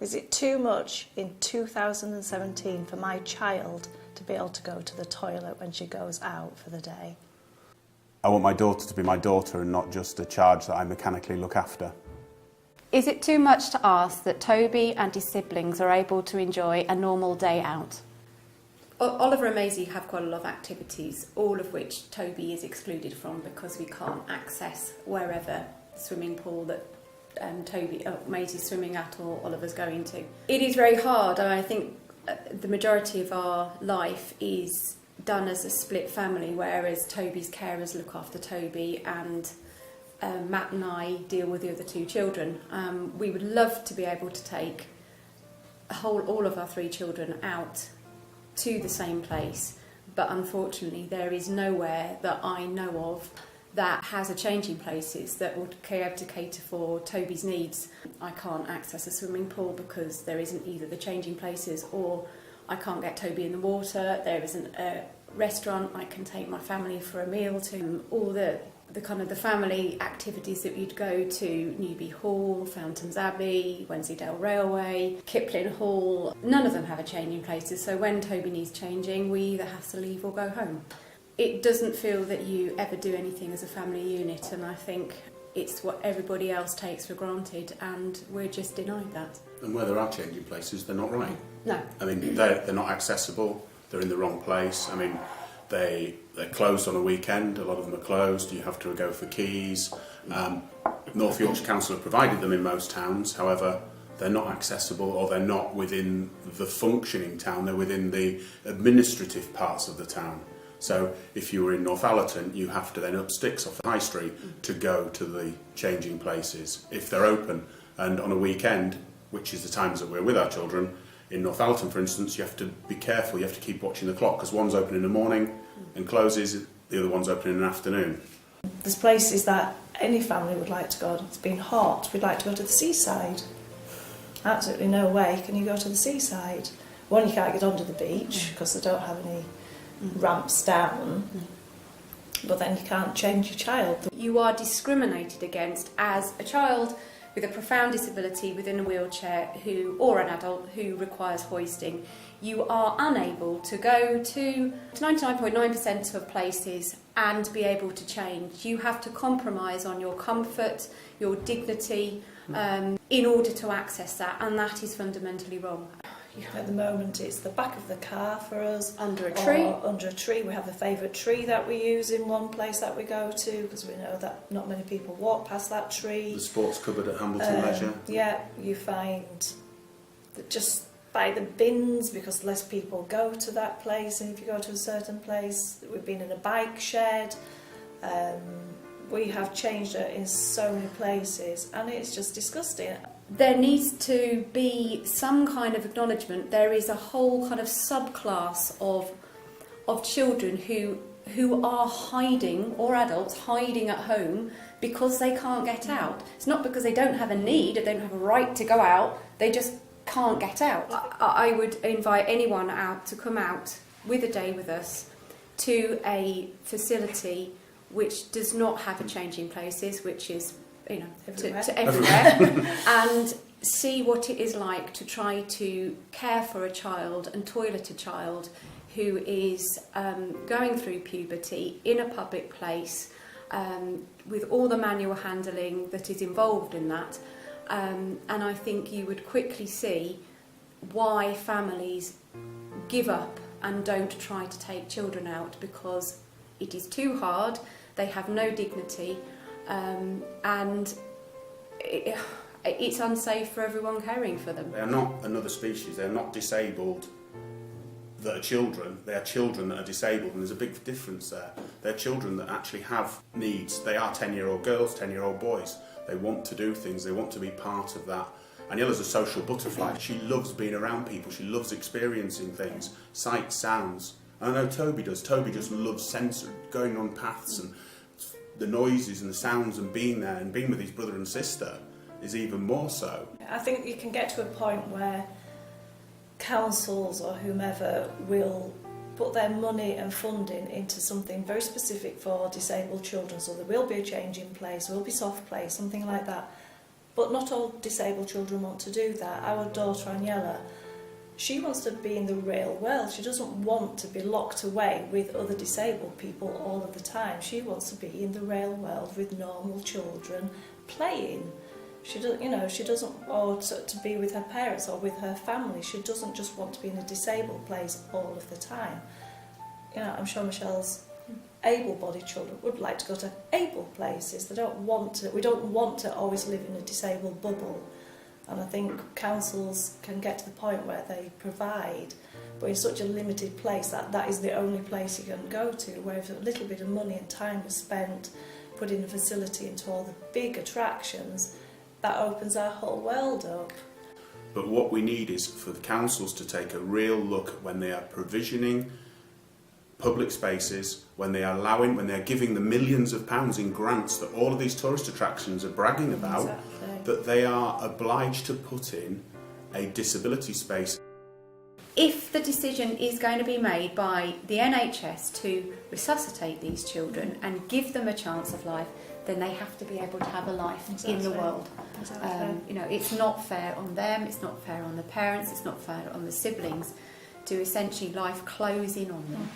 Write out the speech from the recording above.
Is it too much in 2017 for my child to be able to go to the toilet when she goes out for the day? I want my daughter to be my daughter and not just a charge that I mechanically look after. Is it too much to ask that Toby and his siblings are able to enjoy a normal day out? Oliver and Maisie have quite a lot of activities, all of which Toby is excluded from because we can't access wherever the swimming pool that Maisie's swimming at or Oliver's going to. It is very hard, and I think the majority of our life is done as a split family, whereas Toby's carers look after Toby and Matt and I deal with the other two children. We would love to be able to take all of our three children out to the same place, but unfortunately there is nowhere that I know of that has a changing places that would be able to cater for Toby's needs. I can't access a swimming pool because there isn't either the changing places, or I can't get Toby in the water. There isn't a restaurant I can take my family for a meal to. All the kind of the family activities that you'd go to, Newby Hall, Fountains Abbey, Wensleydale Railway, Kipling Hall, none of them have a changing places, so when Toby needs changing we either have to leave or go home. It doesn't feel that you ever do anything as a family unit, and I think it's what everybody else takes for granted, and we're just denied that. And where there are changing places, they're not right. No. I mean, they're not accessible, they're in the wrong place. I mean, they're closed on a weekend, a lot of them are closed, you have to go for keys. North Yorkshire Council have provided them in most towns, however, they're not accessible, or they're not within the functioning town, they're within the administrative parts of the town. So if you were in Northallerton, you have to then up sticks off the high street to go to the changing places if they're open. And on a weekend, which is the times that we're with our children, in Northallerton, for instance, you have to be careful, you have to keep watching the clock, because one's open in the morning and closes, the other one's open in the afternoon. There's places that any family would like to go. It's been hot, we'd like to go to the seaside. Absolutely no way can you go to the seaside. One, you can't get onto the beach because they don't have any ramps down, but then you can't change your child. You are discriminated against as a child with a profound disability within a wheelchair or an adult who requires hoisting. You are unable to go to 99.9% of places and be able to change. You have to compromise on your comfort, your dignity, in order to access that, and that is fundamentally wrong. At the moment it's the back of the car for us. Under a tree. Or under a tree. We have a favourite tree that we use in one place that we go to because we know that not many people walk past that tree. The sports cupboard at Hambleton Leisure. Yeah, you find that just by the bins, because less people go to that place, and if you go to a certain place, we've been in a bike shed. We have changed it in so many places, and it's just disgusting. There needs to be some kind of acknowledgement. There is a whole kind of subclass of children who are hiding, or adults hiding at home because they can't get out. It's not because they don't have a need or they don't have a right to go out, they just can't get out. I would invite anyone out to come out with a day with us to a facility which does not have a changing places, which is to everywhere, and see what it is like to try to care for a child and toilet a child who is going through puberty in a public place, with all the manual handling that is involved in that. And I think you would quickly see why families give up and don't try to take children out, because it is too hard, they have no dignity, and it's unsafe for everyone caring for them. They are not another species, they are not disabled that are children, they are children that are disabled, and there's a big difference there. They're children that actually have needs. They are 10-year-old girls, 10-year-old boys. They want to do things, they want to be part of that. Aniela's a social butterfly. She loves being around people, she loves experiencing things, sights, sounds. And I know Toby does. Toby just loves going on paths and the noises and the sounds, and being there and being with his brother and sister is even more so. I think you can get to a point where councils or whomever will put their money and funding into something very specific for disabled children, so there will be a change in place, there will be soft play, something like that. But not all disabled children want to do that. Our daughter Aniela, she wants to be in the real world. She doesn't want to be locked away with other disabled people all of the time. She wants to be in the real world with normal children playing. She doesn't, she doesn't, or to be with her parents or with her family. She doesn't just want to be in a disabled place all of the time. I'm sure Michelle's able-bodied children would like to go to able places. We don't want to always live in a disabled bubble. And I think councils can get to the point where they provide, but in such a limited place that is the only place you can go to, where if a little bit of money and time was spent putting a facility into all the big attractions, that opens our whole world up. But what we need is for the councils to take a real look when they are provisioning public spaces, when they're giving the millions of pounds in grants that all of these tourist attractions are bragging about, Exactly. that they are obliged to put in a disability space. If the decision is going to be made by the NHS to resuscitate these children and give them a chance of life, then they have to be able to have a life in the Exactly. world. Exactly. It's not fair on them, it's not fair on the parents, it's not fair on the siblings to essentially life close in on them.